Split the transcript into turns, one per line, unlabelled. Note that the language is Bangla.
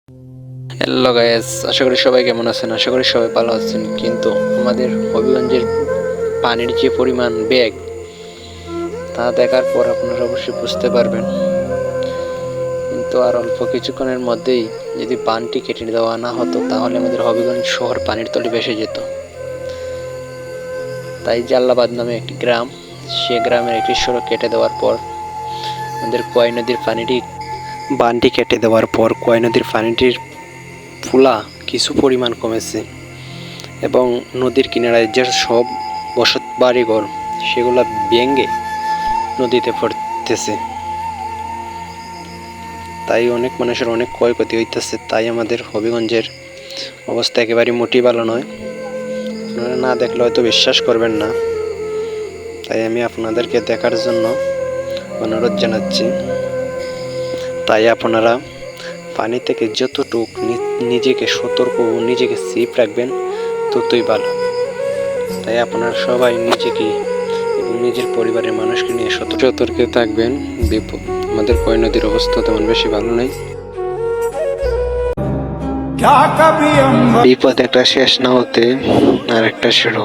হ্যালো গাইস, আশা করি সবাই কেমন আছেন। আশা করি সবাই ভালো আছেন। কিন্তু আমাদের হবিগঞ্জের পানির যে পরিমাণ বেগ, তা দেখার পর আপনারা অবশ্যই বুঝতে পারবেন। কিন্তু আর অল্প কিছুক্ষণের মধ্যেই যদি বাঁধটি কেটে দেওয়া না হতো, তাহলে আমাদের হবিগঞ্জ শহর পানির তলে ভেসে যেত। তাই জাল্লাবাদ নামে একটি গ্রাম, সে গ্রামের একটি সড়ক কেটে দেওয়ার পর আমাদের কোয়াই নদীর পানিটি বাঁধটি কেটে দেওয়ার পর কোয়াই নদীর পানিটির ফুলা কিছু পরিমাণ কমেছে এবং নদীর কিনারায় যে সব বসত বাড়িঘর সেগুলো ভেঙে নদীতে পড়তেছে। তাই অনেক মানুষের অনেক ক্ষয়ক্ষতি হইতেছে। তাই আমাদের হবিগঞ্জের অবস্থা একেবারেই মোটেই ভালো নয়। আপনারা না দেখলে হয়তো বিশ্বাস করবেন না, তাই আমি আপনাদেরকে দেখার জন্য অনুরোধ জানাচ্ছি। তাই আপনারা পানি থেকে যতটুক নিজেকে সতর্ক ও নিজেকে সেফ রাখবেন ততই ভালো। তাই আপনারা সবাই নিজেকে এবং নিজের পরিবারের মানুষকে নিয়ে সতর্কে থাকবেন। আমাদের কোয়াই নদীর অবস্থা তেমন বেশি ভালো নেই। বিপদ একটা শেষ না হতে আর একটা শুরু।